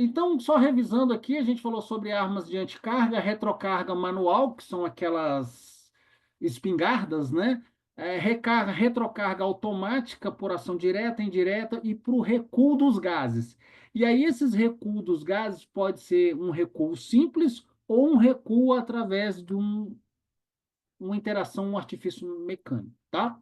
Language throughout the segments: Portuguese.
Então, só revisando aqui, a gente falou sobre armas de anticarga, retrocarga manual, que são aquelas espingardas, né? Retrocarga automática por ação direta, indireta e para o recuo dos gases. E aí, esses recuos dos gases pode ser um recuo simples ou um recuo através de uma interação, um artifício mecânico, tá?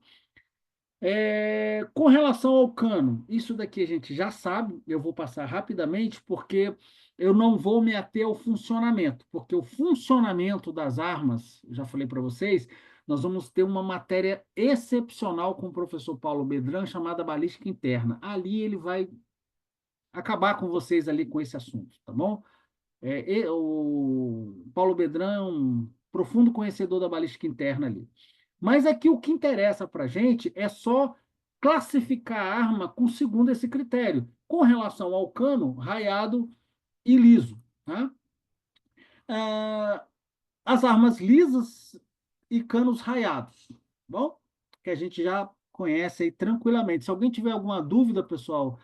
Com relação ao cano, isso daqui a gente já sabe, eu vou passar rapidamente, porque eu não vou me ater ao funcionamento, porque o funcionamento das armas, já falei para vocês, nós vamos ter uma matéria excepcional com o professor Paulo Bedran, chamada balística interna. Ali ele vai acabar com vocês ali com esse assunto, tá bom? O Paulo Bedran é um profundo conhecedor da balística interna ali. Mas aqui o que interessa para a gente é só classificar a arma segundo esse critério, com relação ao cano, raiado e liso. Tá? Ah, as armas lisas e canos raiados, tá bom? Que a gente já conhece aí tranquilamente. Se alguém tiver alguma dúvida, pessoal,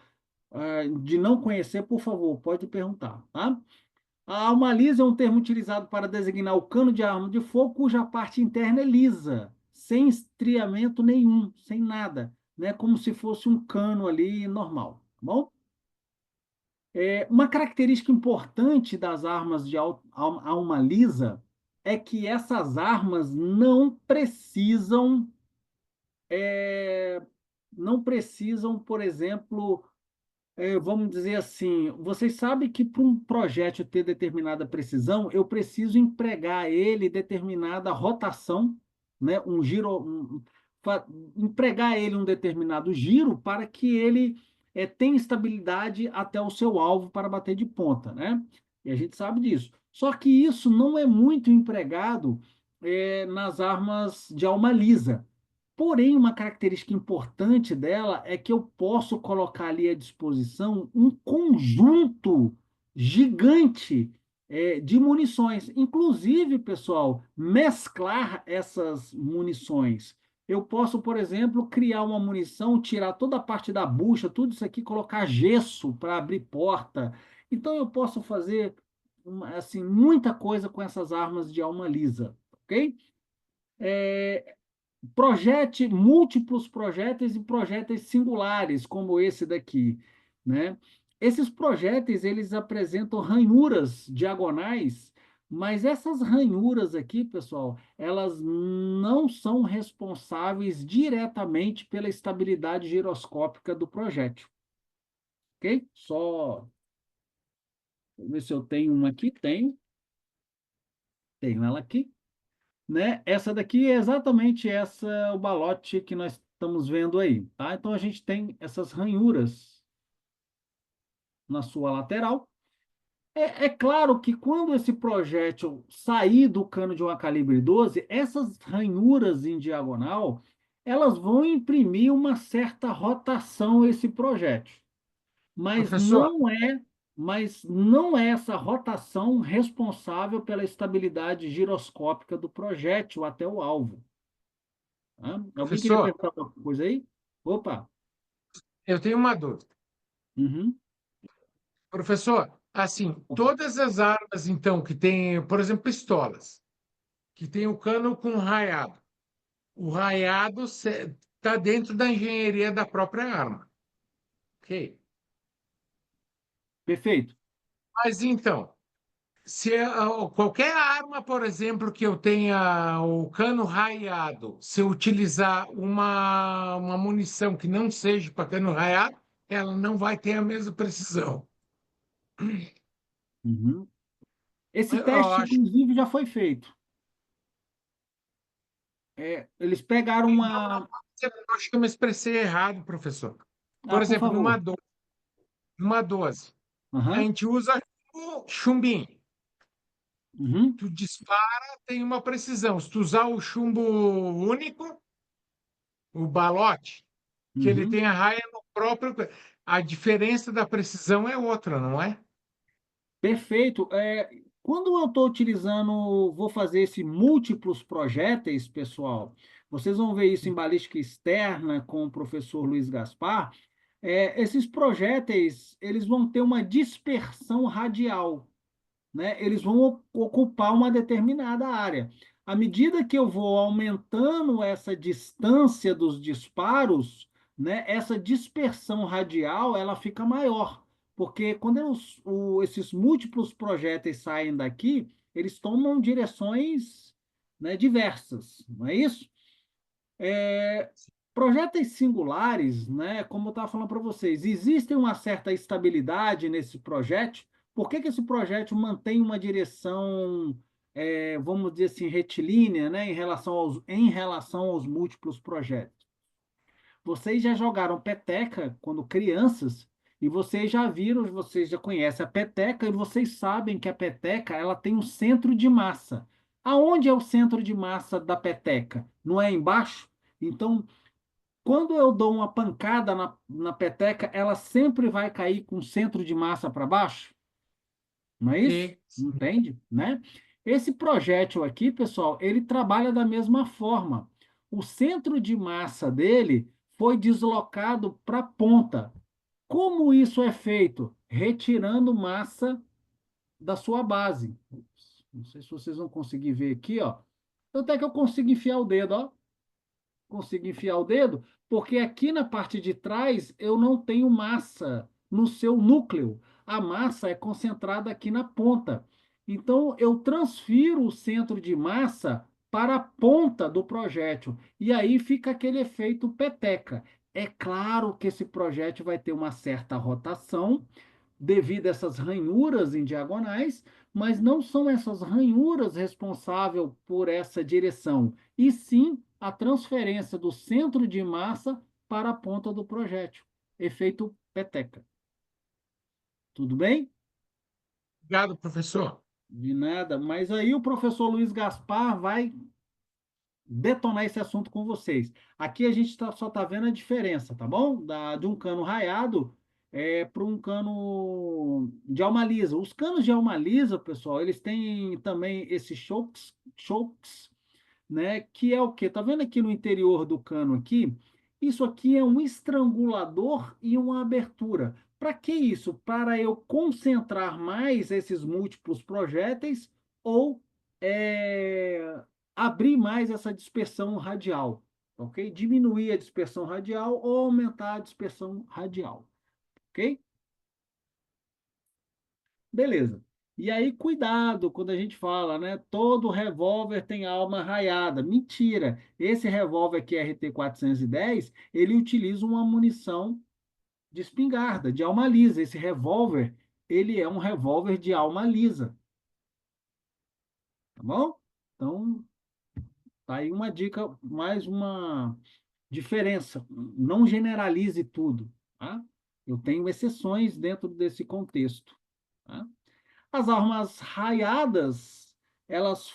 de não conhecer, por favor, pode perguntar, tá? A alma lisa é um termo utilizado para designar o cano de arma de fogo cuja parte interna é lisa, sem estriamento nenhum, sem nada, né? Como se fosse um cano ali normal, tá bom? Uma característica importante das armas de alma lisa é que essas armas é, não precisam, por exemplo, vamos dizer assim, vocês sabem que para um projétil ter determinada precisão, eu preciso empregar ele determinada rotação, né? Empregar ele um determinado giro para que ele tenha estabilidade até o seu alvo para bater de ponta, né? E a gente sabe disso. Só que isso não é muito empregado nas armas de alma lisa. Porém, uma característica importante dela é que eu posso colocar ali à disposição um conjunto gigante de munições. Inclusive, pessoal, mesclar essas munições. Eu posso, por exemplo, criar uma munição, tirar toda a parte da bucha, tudo isso aqui, colocar gesso para abrir porta. Então, eu posso fazer assim, muita coisa com essas armas de alma lisa, ok? Projete múltiplos projéteis e projéteis singulares, como esse daqui, né? Esses projéteis, eles apresentam ranhuras diagonais, mas essas ranhuras aqui, pessoal, elas não são responsáveis diretamente pela estabilidade giroscópica do projétil, ok? Vou ver se eu tenho uma aqui, tenho ela aqui, né? Essa daqui é exatamente o balote que nós estamos vendo aí, tá? Então a gente tem essas ranhuras na sua lateral. É claro que quando esse projétil sair do cano de uma calibre 12, essas ranhuras em diagonal, elas vão imprimir uma certa rotação a esse projétil, mas Professor, não é essa rotação responsável pela estabilidade giroscópica do projétil até o alvo. Hã? Alguém queria professor, perguntar alguma coisa aí? Opa! eu tenho uma dúvida. Uhum. Professor, assim, todas as armas, então, que tem, por exemplo, pistolas, que tem o cano com raiado, o raiado está dentro da engenharia da própria arma, ok? Perfeito. Mas então, se qualquer arma, por exemplo, que eu tenha o cano raiado, se eu utilizar uma munição que não seja para cano raiado, ela não vai ter a mesma precisão. Uhum. Esse Eu teste, acho, inclusive, já foi feito. Eles pegaram uma. eu acho que eu me expressei errado, professor. Ah, Por por exemplo, favor. numa 12, a Aham. gente usa o chumbinho. Uhum. Tu dispara, tem uma precisão. Se tu usar o chumbo único, o balote, que ele Uhum. tem a raia no próprio. A diferença da precisão é outra, não é? Perfeito. Quando eu estou utilizando, vou fazer esse múltiplos projéteis, pessoal, vocês vão ver isso em balística externa com o professor Luiz Gaspar. Esses projéteis, eles vão ter uma dispersão radial, né? Eles vão ocupar uma determinada área. À medida que eu vou aumentando essa distância dos disparos, né, essa dispersão radial ela fica maior, porque quando esses múltiplos projéteis saem daqui, eles tomam direções, né, diversas, não é isso? Projéteis singulares, né, como eu estava falando para vocês, existe uma certa estabilidade nesse projétil. Por que que esse projétil mantém uma direção, vamos dizer assim, retilínea, né, em relação aos múltiplos projéteis? Vocês já jogaram peteca quando crianças e vocês já conhecem a peteca e vocês sabem que a peteca ela tem um centro de massa. Aonde é o centro de massa da peteca? Não é embaixo? Então, quando eu dou uma pancada na peteca, ela sempre vai cair com o centro de massa para baixo? Não é isso? Sim, sim. Entende? Né? Esse projétil aqui, pessoal, ele trabalha da mesma forma. O centro de massa dele foi deslocado para a ponta. Como isso é feito? Retirando massa da sua base. Não sei se vocês vão conseguir ver aqui, ó. Até que eu consigo enfiar o dedo, ó. Consigo enfiar o dedo, porque aqui na parte de trás eu não tenho massa no seu núcleo. A massa é concentrada aqui na ponta. Então eu transfiro o centro de massa para a ponta do projétil e aí fica aquele efeito peteca. É claro que esse projétil vai ter uma certa rotação, devido a essas ranhuras em diagonais, mas não são essas ranhuras responsáveis por essa direção, e sim a transferência do centro de massa para a ponta do projétil. Efeito peteca. Tudo bem? Obrigado, professor. De nada. Mas aí o professor Luiz Gaspar vai detonar esse assunto com vocês. Aqui a gente só está vendo a diferença, tá bom? De um cano raiado para um cano de alma lisa. Os canos de alma lisa, pessoal, eles têm também esses chokes, né? Que é o quê? Tá vendo aqui no interior do cano aqui? Isso aqui é um estrangulador e uma abertura. Para que isso? Para eu concentrar mais esses múltiplos projéteis ou é, abrir mais essa dispersão radial, ok? Diminuir a dispersão radial ou aumentar a dispersão radial, ok? Beleza. E aí, cuidado quando a gente fala, né? Todo revólver tem alma raiada. Mentira. Esse revólver aqui, RT-410, ele utiliza uma munição de espingarda, de alma lisa. Esse revólver, ele é um revólver de alma lisa, tá bom? Então, tá aí uma dica, mais uma diferença. Não generalize tudo, tá? Eu tenho exceções dentro desse contexto, tá? As armas raiadas, elas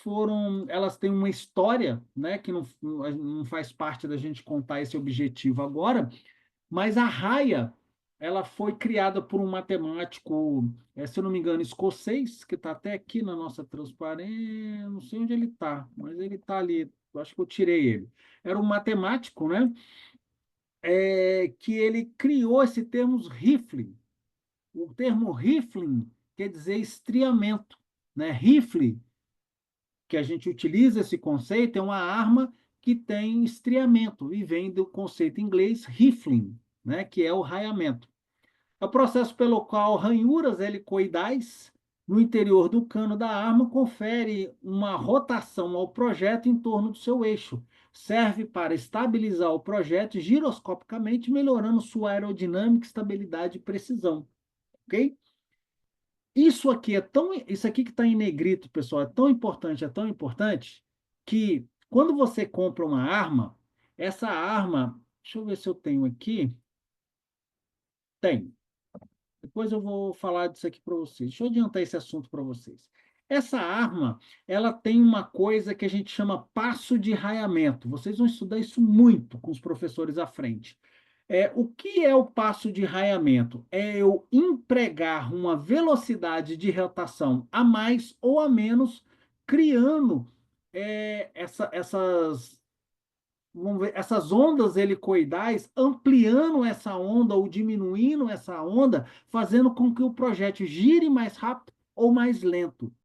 têm uma história, né, que não faz parte da gente contar esse objetivo agora, mas a raia, ela foi criada por um matemático, se eu não me engano, escocês, que está até aqui na nossa transparência, não sei onde ele está, mas ele está ali, eu acho que eu tirei ele. Era um matemático, né, que ele criou esse termo rifle. O termo rifling quer dizer estriamento, né? Rifle, que a gente utiliza esse conceito, é uma arma que tem estriamento e vem do conceito inglês rifling, né? Que é o raiamento. É o processo pelo qual ranhuras helicoidais no interior do cano da arma confere uma rotação ao projétil em torno do seu eixo. Serve para estabilizar o projétil giroscopicamente, melhorando sua aerodinâmica, estabilidade e precisão. Ok? Isso aqui que está em negrito, pessoal, é tão importante, que quando você compra uma arma, essa arma, deixa eu ver se eu tenho aqui, tem. Depois eu vou falar disso aqui para vocês. Deixa eu adiantar esse assunto para vocês. Essa arma, ela tem uma coisa que a gente chama passo de raiamento. Vocês vão estudar isso muito com os professores à frente. O que é o passo de raiamento? É eu empregar uma velocidade de rotação a mais ou a menos, criando essas, vamos ver, essas ondas helicoidais, ampliando essa onda ou diminuindo essa onda, fazendo com que o projétil gire mais rápido ou mais lento.